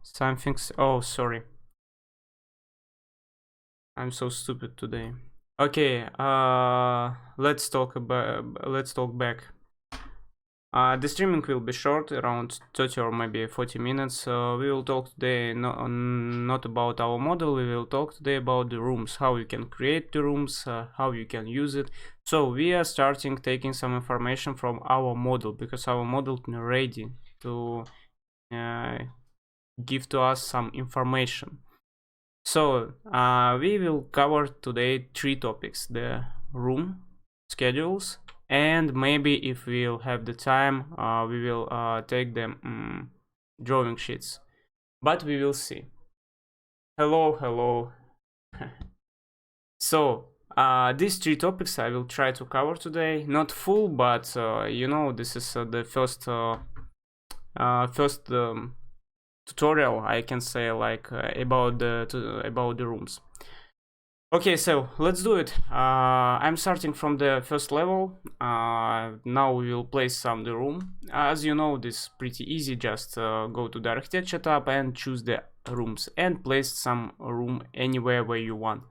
something's. Oh, sorry. I'm so stupid today. Okay, let's talk back. The streaming will be short, around 30 or maybe 40 minutes. We will talk today not about our model, we will talk today about the rooms, how you can create the rooms, how you can use it. So we are starting taking some information from our model, because our model is ready to give to us some information. So we will cover today 3 topics: the room, schedules, and maybe if we'll have the time, we will take them drawing sheets, but we will see. Hello. So these 3 topics I will try to cover today, not full, but you know, this is the first tutorial, I can say, like about the rooms. Okay, so let's do it. I'm starting from the first level. Now we will place the room. As you know, this is pretty easy. Just go to the architecture tab and choose the rooms and place some room anywhere where you want,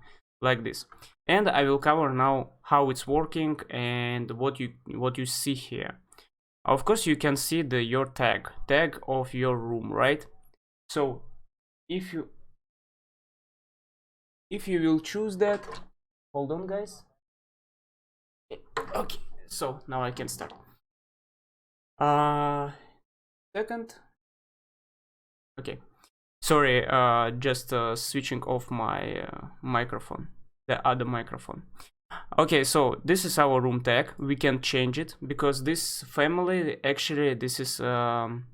like this. And I will cover now how it's working and what you see here. Of course, you can see your tag of your room, right? So if you will choose that, hold on guys. Okay, so now I can start. Second. Okay, sorry, just switching off my microphone, the other microphone. Okay, so this is our room tag. We can change it because this family, actually this is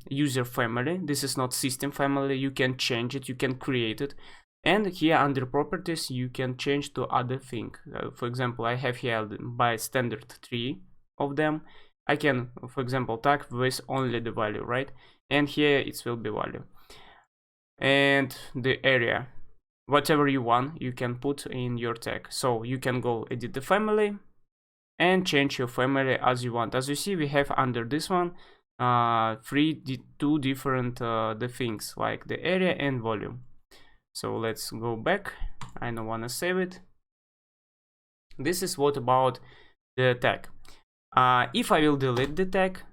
user family, this is not system family. You can change it, you can create it, and here under properties you can change to other thing. For example, I have here by standard 3 of them. I can, for example, tag with only the value, right? And here it will be value. And the area, whatever you want, you can put in your tag. So you can go edit the family and change your family as you want. As you see, we have under this one two different the things, like the area and volume. So let's go back. I don't want to save it. This is what about the tag. If I will delete the tag,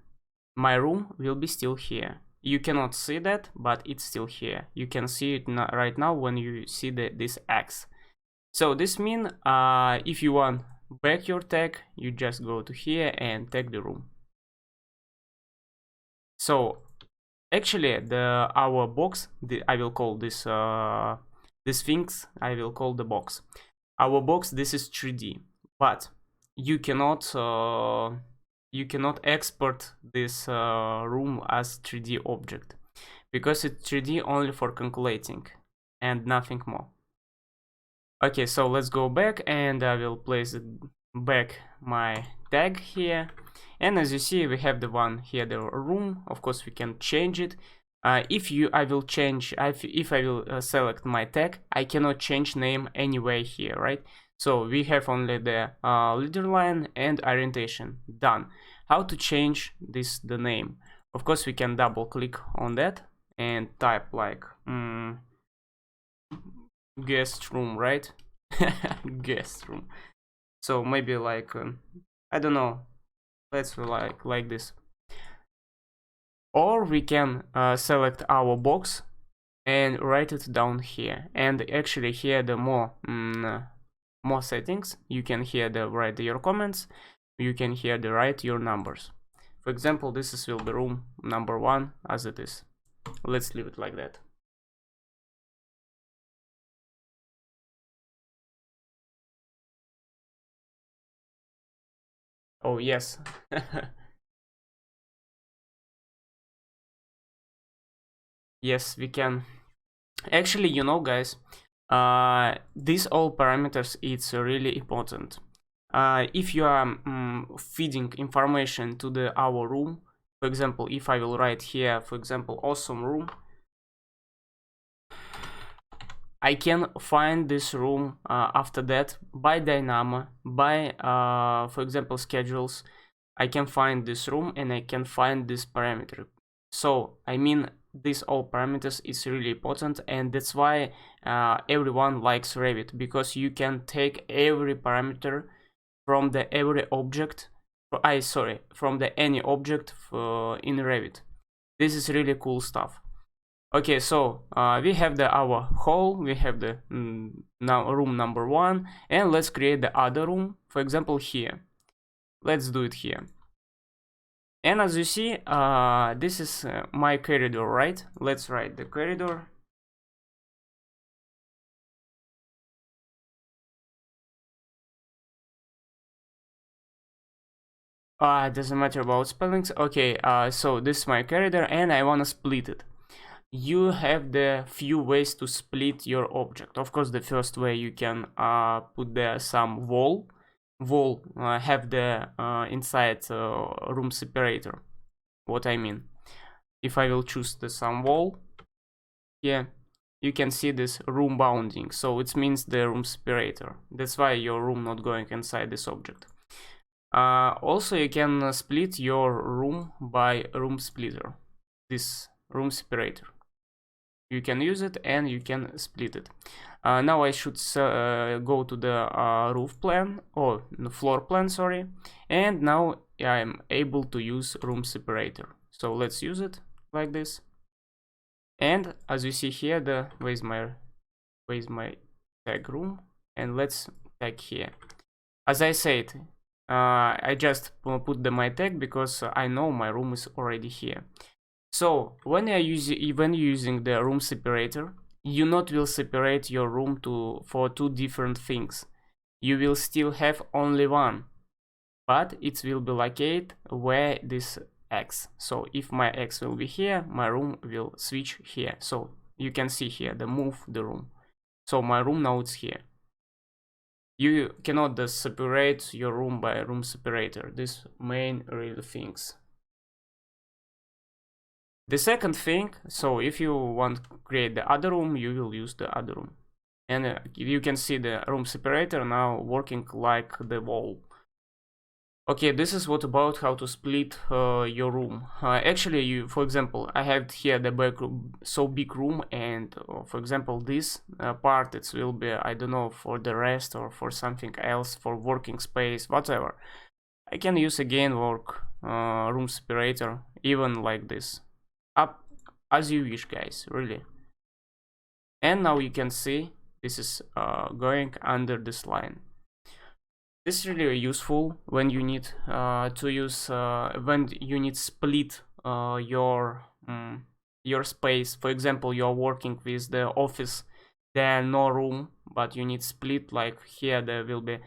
my room will be still here. You cannot see that, but it's still here. You can see it right now when you see this X. So this means if you want back your tag, you just go to here and tag the room. So actually our box, I will call this things, I will call the box. Our box, this is 3D, but you cannot export this room as 3D object, because it's 3D only for calculating and nothing more. Okay, so let's go back and I will place back my tag here. And as you see, we have the one here, the room. Of course, we can change it. If I will select my tag, I cannot change name anywhere here, right? So we have only the leader line and orientation. Done. How to change the name? Of course, we can double click on that and type like guest room, right? Guest room. So maybe like I don't know. Let's like this. Or we can select our box and write it down here. And actually here the more settings. You can here write your comments. You can here write your numbers. For example, this will be room number 1 as it is. Let's leave it like that. Oh yes. Yes, we can. Actually, you know guys, these all parameters, it's really important. If you are feeding information to our room, for example, if I will write here, for example, awesome room, I can find this room after that by Dynamo, by for example schedules. I can find this room and I can find this parameter. So I mean, these all parameters is really important, and that's why everyone likes Revit, because you can take every parameter from the every object, from the any object in Revit. This is really cool stuff. Okay, so we have our hall, we have the now room number 1, and let's create the other room, for example here. Let's do it here. And as you see, this is my corridor, right? Let's write the corridor. It doesn't matter about spellings. Okay, so this is my corridor, and I want to split it. You have the few ways to split your object. Of course, the first way, you can put there some wall, have the inside room separator. What I mean, if I will choose the some wall, yeah, you can see this room bounding, so it means the room separator. That's why your room not going inside this object. Also, you can split your room by room splitter, this room separator. You can use it and you can split it. Now I should go to the roof plan, or floor plan, sorry, and now I am able to use room separator. So let's use it like this. And as you see here, where's my tag room, and let's tag here. As I said, I just put my tag because I know my room is already here. So when you're using the room separator, you not will separate your room for two different things. You will still have only one, but it will be located where this X. So if my X will be here, my room will switch here. So you can see here move the room. So my room now it's here. You cannot just separate your room by room separator. This main real things. The second thing, so if you want to create the other room, you will use the other room. And you can see the room separator now working like the wall. Okay, this is what about how to split your room. Actually, for example, I have here the back room, so big room, and for example, this part, it will be, I don't know, for the rest or for something else, for working space, whatever. I can use again room separator, even like this. Up as you wish, guys, really. And now you can see this is going under this line. This is really useful when you need to use when you need split your space. For example, you're working with the office, there no room, but you need split. Like here, there will be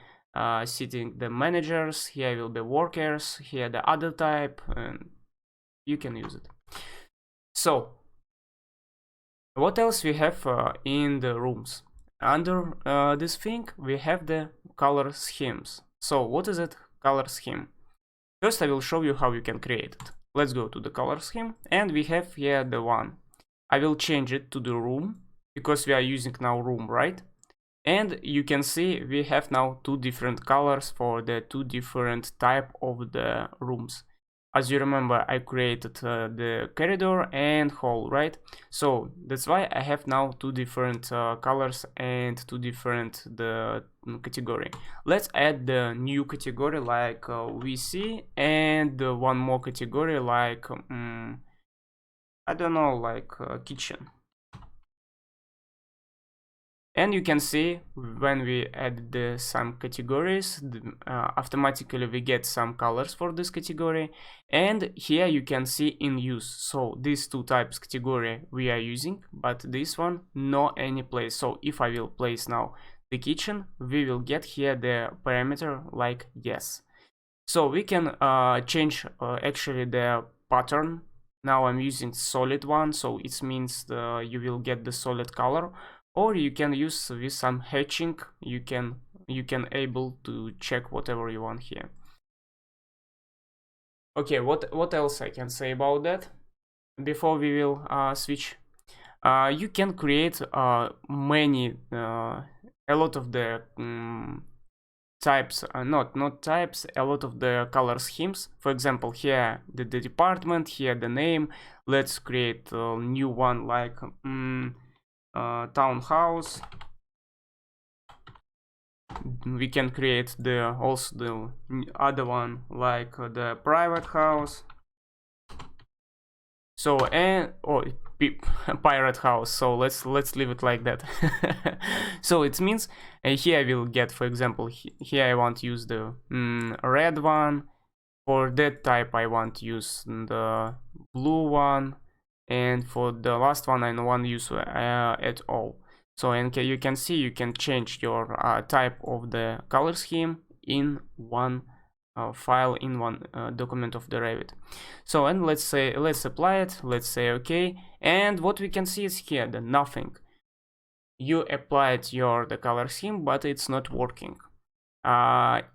sitting the managers. Here will be workers. Here the other type, and you can use it. So, what else we have in the rooms? Under this thing, we have the color schemes. So, what is it? Color scheme. First, I will show you how you can create it. Let's go to the color scheme, and we have here the one. I will change it to the room, because we are using now room, right? And you can see we have now two different colors for the two different type of the rooms. As you remember, I created the corridor and hall, right? So that's why I have now two different colors and two different category. Let's add the new category like VC, and one more category like I don't know, like kitchen. And you can see when we add some categories, automatically we get some colors for this category. And here you can see in use. So these two types category we are using, but this one no any place. So if I will place now the kitchen, we will get here the parameter like yes. So we can change actually the pattern. Now I'm using solid one, so it means you will get the solid color. Or you can use with some hatching, you can able to check whatever you want here. Okay, what else I can say about that before we will switch? You can create a lot of the types, not types, a lot of the color schemes. For example, here the department, here the name. Let's create a new one like townhouse. We can create the also the other one like the private house. So and pirate house. So let's leave it like that. So it means here I will get, for example, here I want to use the red one. For that type I want to use the blue one, and for the last one I don't want to use at all. So and you can see you can change your type of the color scheme in one file, in one document of the Revit. So and let's apply it, let's say okay, and what we can see is here the nothing. You applied the color scheme, but it's not working.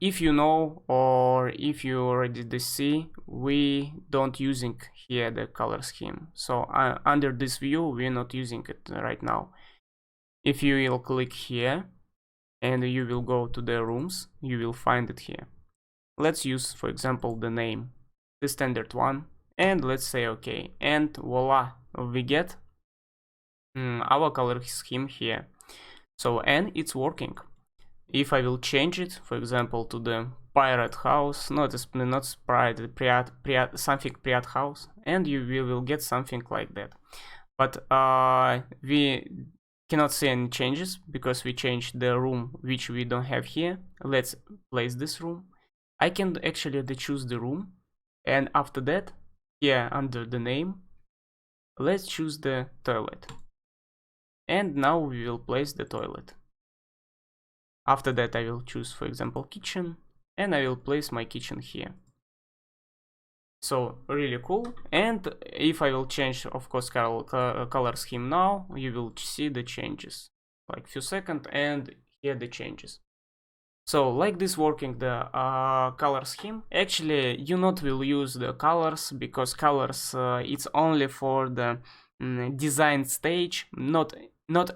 If you know, or if you already see, we don't using here the color scheme. So under this view we're not using it right now. If you will click here and you will go to the rooms, you will find it here. Let's use, for example, the name, the standard one, and let's say okay, and voila, we get our color scheme here. So and it's working. If I will change it, for example, to the pirate house, not something pirate house, and you will get something like that. But we cannot see any changes because we changed the room which we don't have here. Let's place this room. I can actually choose the room, and after that, here under the name, let's choose the toilet. And now we will place the toilet. After that I will choose, for example, kitchen, and I will place my kitchen here. So really cool. And if I will change, of course, color scheme now, you will see the changes, like few seconds, and here the changes. So like this working the color scheme. Actually you not will use the colors, because colors it's only for the design stage, not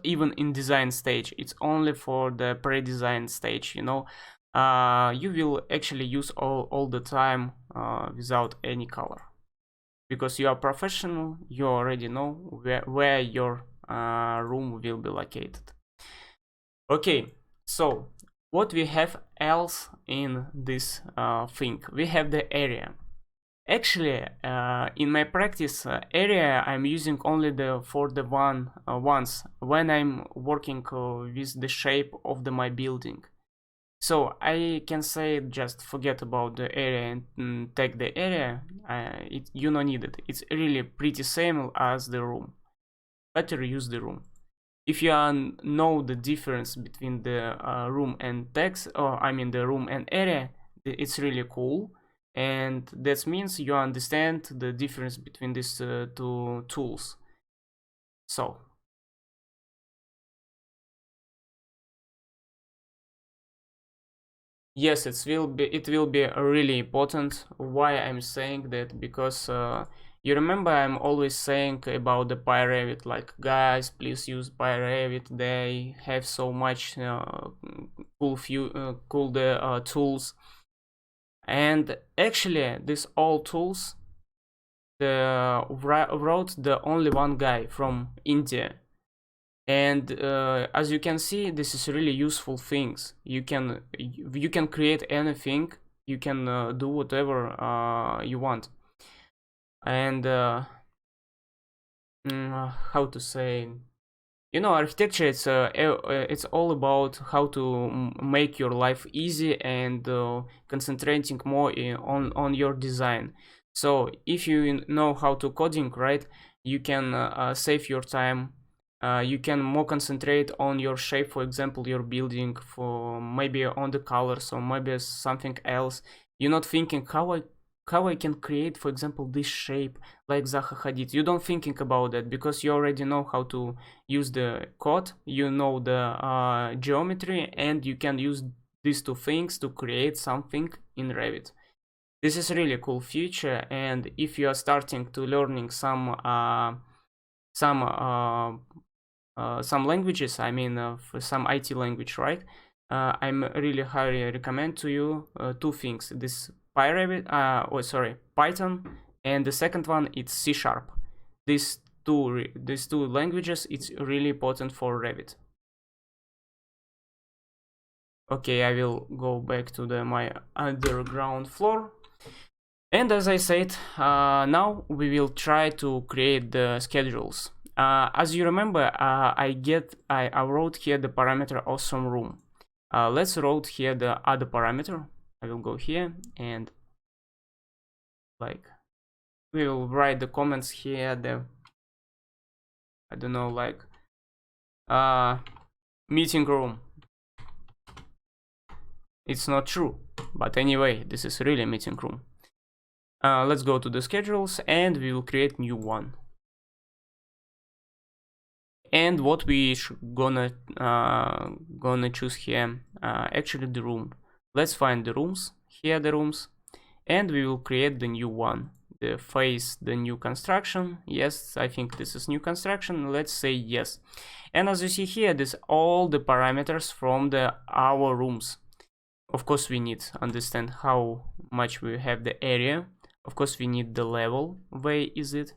even in design stage, it's only for the pre-design stage, you know. You will actually use all the time without any color, because you are professional, you already know where your room will be located. Okay, so what we have else in this thing? We have the area. Actually, in my practice, area I'm using only for the once when I'm working with the shape of my building. So I can say just forget about the area and take the area. You don't need it. It's really pretty same as the room. Better use the room. If you know the difference between the room and text, or I mean the room and area, it's really cool. And that means you understand the difference between these two tools. So yes, it will be really important. Why I'm saying that? Because you remember I'm always saying about the PyRevit, like guys, please use PyRevit. They have so much cool tools. And actually, these all tools wrote the only one guy from India. And as you can see, this is really useful things. You can create anything. You can do whatever you want. And how to say? You know, architecture, it's all about how to make your life easy and concentrating more on your design. So if you know how to coding, right, you can save your time. You can more concentrate on your shape, for example, your building, for maybe on the colors or maybe something else. You're not thinking how I can create, for example, this shape like Zaha Hadid. You don't thinking about that because you already know how to use the code, you know the geometry, and you can use these two things to create something in Revit. This is really cool feature, and if you are starting to learning some languages, I mean some IT language, right? I'm really highly recommend to you two things. This Python, and the second one it's C#. These two languages, it's really important for Revit. Okay, I will go back to my underground floor. And as I said, now we will try to create the schedules. As you remember, I wrote here the parameter awesome room. Let's write here the other parameter. I will go here and like we will write the comments here. I don't know, like meeting room. It's not true, but anyway, this is really meeting room. Let's go to the schedules and we will create new one. And what we gonna choose here, actually the room. Let's find the rooms, here the rooms, and we will create the new one. The phase, the new construction. Yes, I think this is new construction. Let's say yes. And as you see here, this all the parameters from our rooms. Of course, we need to understand how much we have the area. Of course, we need the level, where is it?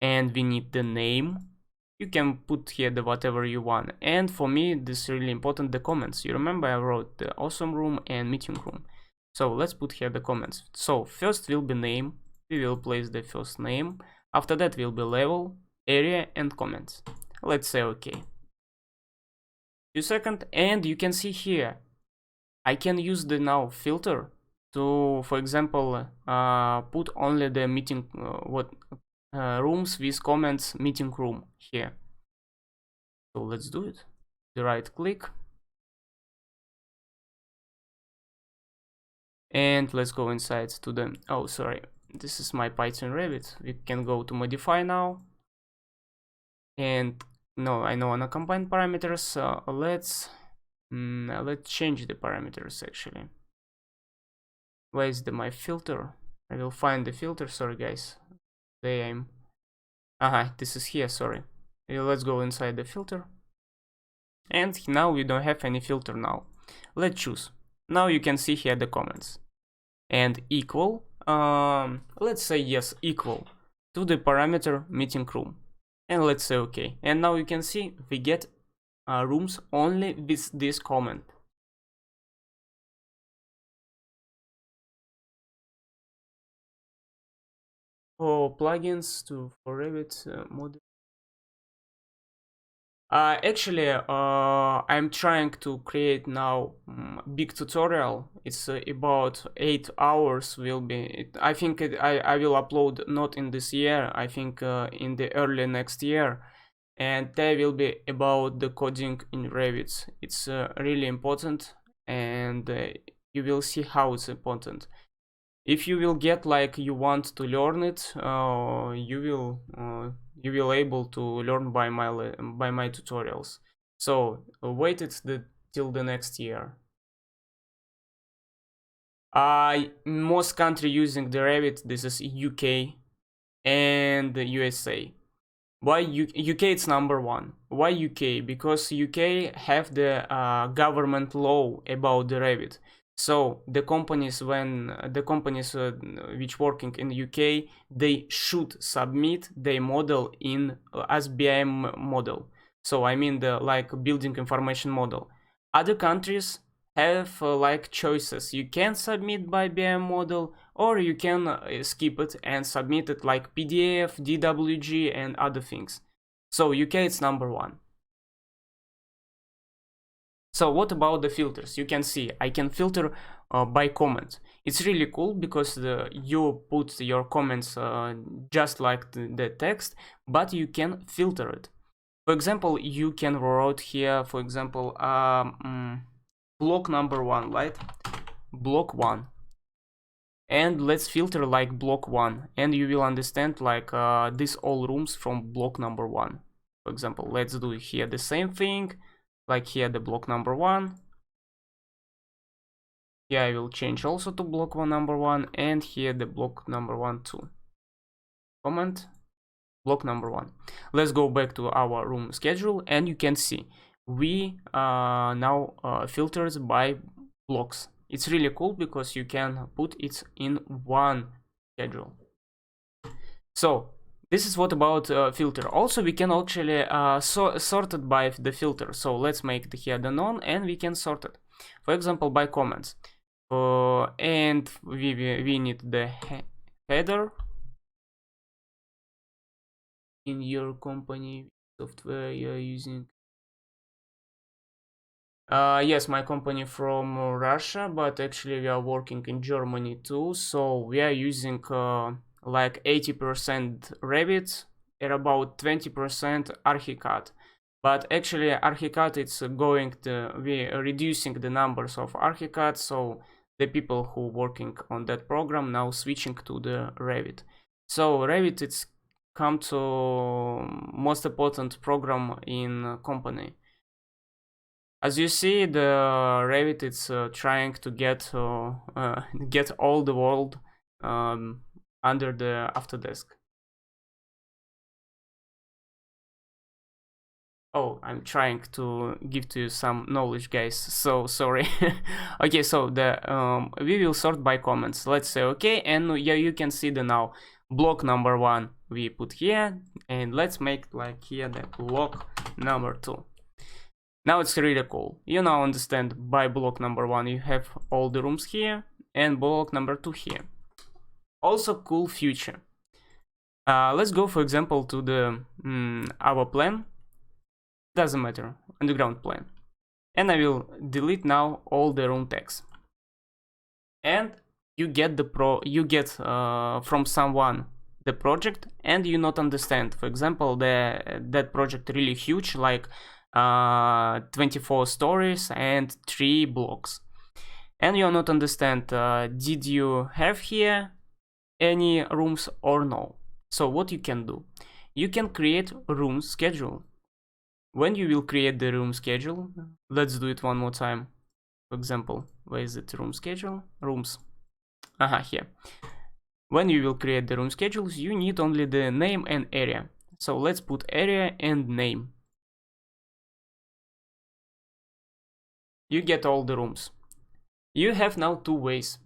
And we need the name. You can put here the whatever you want. And for me, this is really important, the comments. You remember I wrote the awesome room and meeting room. So let's put here the comments. So first will be name. We will place the first name. After that will be level, area, and comments. Let's say okay. 2 seconds, and you can see here, I can use the now filter to, for example, put only the meeting rooms with comments meeting room here. So let's do it. The right click. And let's go inside to the, oh sorry, this is my Python Revit. We can go to modify now. And no, I know on a combined parameters. Let's change the parameters actually. Where is my filter? I will find the filter. Sorry guys, there I'm. This is here. Sorry. Let's go inside the filter. And now we don't have any filter now. Let's choose. Now you can see here the comments. And equal. Let's say yes, equal to the parameter meeting room. And let's say okay. And now you can see we get rooms only with this comment. For plugins for Revit model. Actually, I'm trying to create now big tutorial. It's about 8 hours. Will be. I think I will upload not in this year. I think in the early next year, and they will be about the coding in Revit. It's really important, and you will see how it's important. If you will get like you want to learn it, you will able to learn by my tutorials. So wait till the next year. Most country using the Revit, this is UK and the USA. Why UK it's number one? Why UK? Because UK have the government law about the Revit. So the companies which working in UK, they should submit their model in as BIM model. So I mean the like building information model. Other countries have like choices. You can submit by BIM model, or you can skip it and submit it like PDF, DWG, and other things. So UK it's number one. So what about the filters? You can see I can filter by comment. It's really cool because you put your comments just like the text, but you can filter it. For example, you can write here, for example, block number 1, right? Block 1. And let's filter like block 1, and you will understand like these all rooms from block number 1. For example, let's do here the same thing. Like here the block number 1. Yeah, I will change also to block number 1, and here the block number 1 too. Comment block number 1. Let's go back to our room schedule, and you can see we now filters by blocks. It's really cool because you can put it in one schedule. So this is what about filter. Also, we can actually sort it by the filter. So let's make the here the none, and we can sort it. For example, by comments. And we need the header. In your company software you're using. Yes, my company from Russia, but actually we are working in Germany too. So we are using like 80% Revit and about 20% ArchiCAD. But actually ArchiCAD it's going to we reducing the numbers of ArchiCAD, so the people who working on that program now switching to the Revit. So Revit it's come to most important program in company. As you see, the Revit it's trying to get all the world under the Autodesk. Oh, I'm trying to give to you some knowledge, guys. So sorry. Okay, so the we will sort by comments. Let's say okay, and yeah, you can see the now block number 1 we put here, and let's make like here the block number 2. Now it's really cool. You now understand by block number 1 you have all the rooms here, and block number 2 here. Also cool feature. Let's go for example to the our plan. Doesn't matter, underground plan. And I will delete now all the room tags. And you get from someone the project, and you not understand. For example, that project really huge, like 24 stories and 3 blocks, and you not understand did you have here any rooms or no. So what you can do, you can create room schedule. When you will create the room schedule, let's do it one more time. For example, where is it? Room schedule, rooms, here. When you will create the room schedules, you need only the name and area. So let's put area and name. You get all the rooms. You have now 2 ways.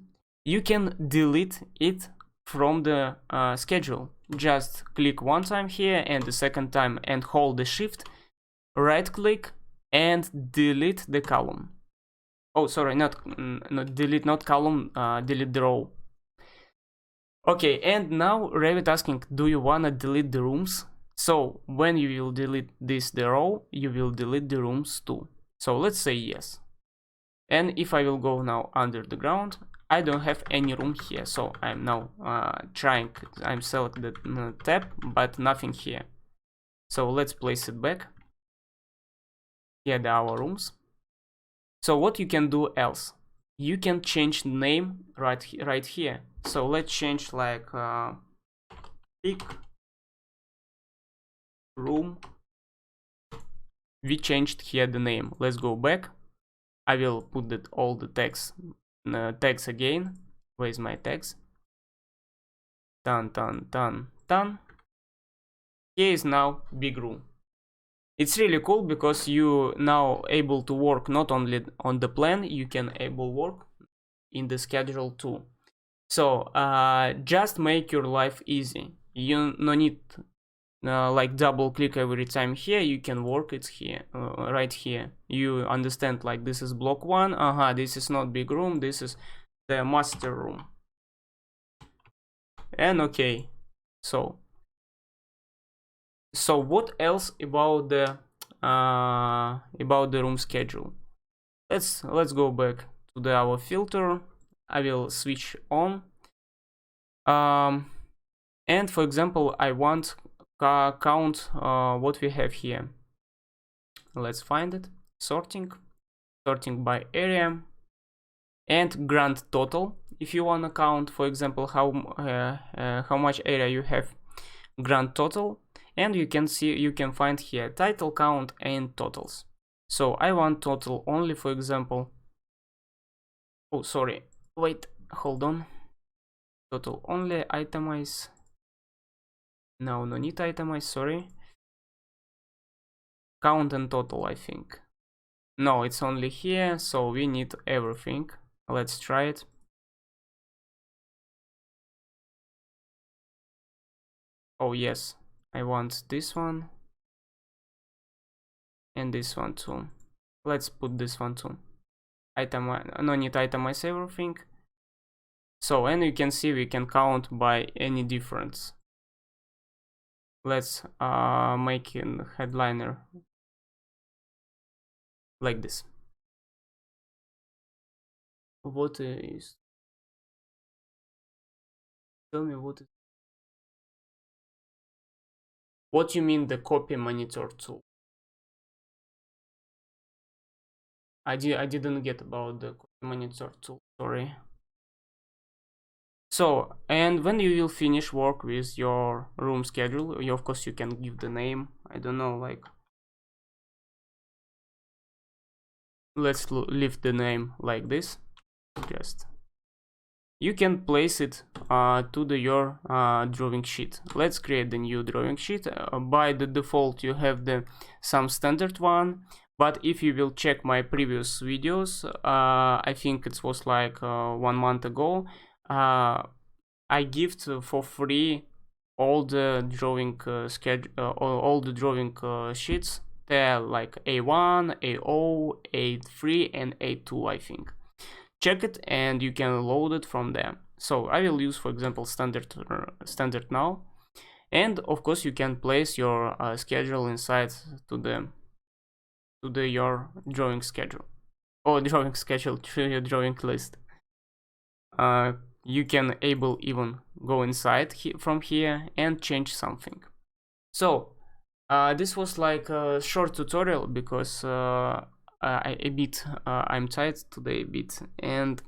You can delete it from the schedule. Just click one time here and the second time and hold the shift, right click and delete the column. Oh, sorry, not delete, not column, delete the row. Okay, and now Revit asking, do you wanna delete the rooms? So when you will delete the row, you will delete the rooms too. So let's say yes. And if I will go now under the ground, I don't have any room here. So I'm now I'm select the tab, but nothing here. So let's place it back. Here are our rooms. So what you can do else? You can change name right here. So let's change like pick room. We changed here the name. Let's go back. I will put all the tags again. Where is my tags? Done. Here is now big room. It's really cool because you now able to work not only on the plan, you can able work in the schedule too. So just make your life easy. You no need like double click every time here. You can work it here, right here. You understand like this is block 1. This is not big room. This is the master room. And okay, so what else about the room schedule? Let's go back to our filter. I will switch on. And for example, I want count what we have here. Let's find it. Sorting by area, and grand total. If you want to count, for example, how much area you have, grand total. And you can find here title count and totals. So I want total only, for example. Oh, sorry, wait, hold on. Total only, itemize. No need itemize, sorry. Count and total, I think. No, it's only here, so we need everything. Let's try it. Oh yes, I want this one and this one too. Let's put this one too. No need itemize everything. So, and you can see we can count by any difference. Let's make a headliner like this. What is? Tell me what is? What you mean the copy monitor tool? I didn't get about the copy monitor tool. Sorry. So, and when you will finish work with your room schedule, of course you can give the name. I don't know, like, let's leave the name like this. Just you can place it to your drawing sheet. Let's create the new drawing sheet. By the default you have some standard one, but if you will check my previous videos, I think it was like 1 month ago, I give for free all the drawing all the drawing sheets. They're like A1, A0, A3 and A2, I think. Check it and you can load it from there. So I will use, for example, standard now, and of course you can place your schedule inside to your drawing schedule, or drawing schedule to your drawing list. You can even go inside from here and change something. So this was like a short tutorial because I'm tired today a bit, and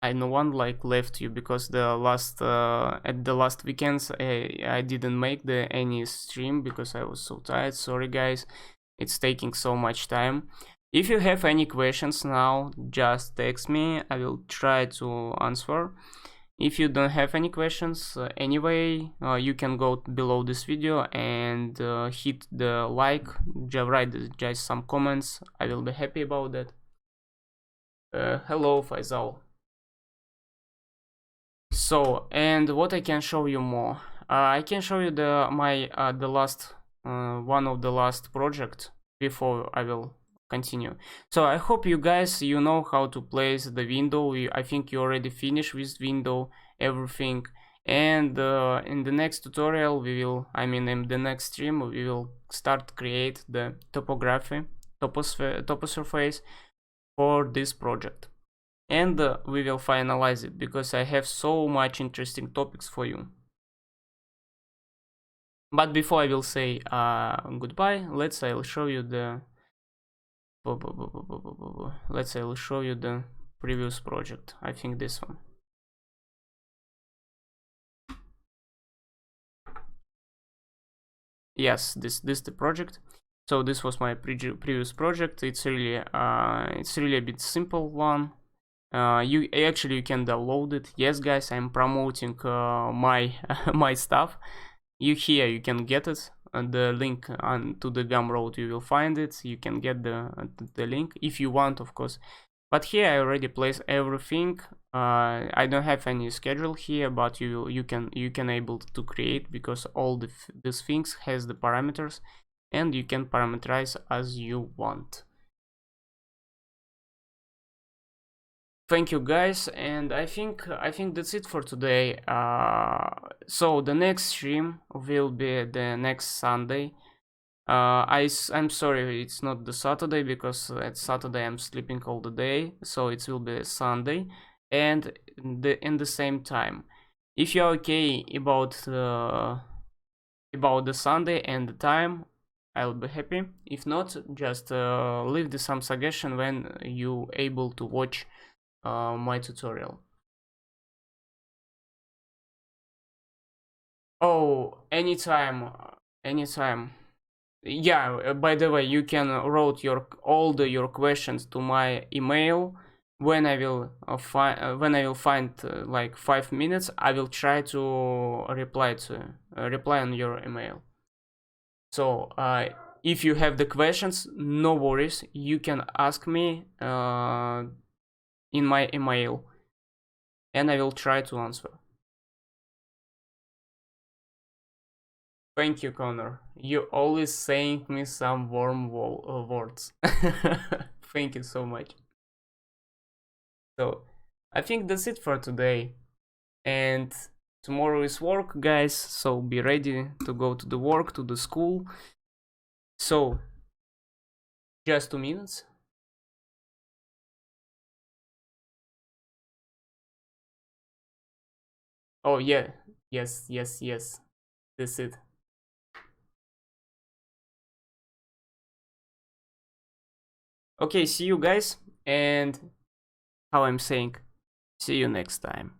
I no one like left you because the last at the last weekends I didn't make any stream because I was so tired. Sorry guys, it's taking so much time. If you have any questions now, just text me, I will try to answer. If you don't have any questions, anyway, you can go below this video and hit the like, write just some comments. I will be happy about that. Hello Faisal. So, and what I can show you more? I can show you the last one of the last project before I will continue. So I hope you guys know how to place the window. I think you already finished with window everything, and in the next tutorial in the next stream we will start create the toposurface for this project, and we will finalize it because I have so much interesting topics for you. But before I will say goodbye, I'll show you the I'll show you the previous project. I think this one. Yes, this the project. So this was my previous project. It's really a bit simple one. You can download it. Yes guys, I'm promoting my my stuff. You can get it, the link to the Gumroad, you will find it. You can get the link if you want, of course, but here I already placed everything. I don't have any schedule here, but you can able to create because all these things has the parameters, and you can parameterize as you want. Thank you guys, and I think that's it for today. So the next stream will be the next Sunday. I'm sorry it's not the Saturday because at Saturday I'm sleeping all the day, so it will be Sunday, and in the same time. If you're okay about the Sunday and the time, I'll be happy. If not, just leave some suggestion when you able to watch my tutorial. Oh, anytime. Yeah, by the way, you can write all your questions to my email. When I will find like 5 minutes, I will try to reply on your email. So if you have the questions, no worries, you can ask me in my email, and I will try to answer. Thank you, Connor. You always saying me some warm words. Thank you so much. So, I think that's it for today. And tomorrow is work, guys, so be ready to go to the work, to the school. So, just 2 minutes. Oh, yeah. Yes. That's it. Okay, see you guys, and how I'm saying, see you next time.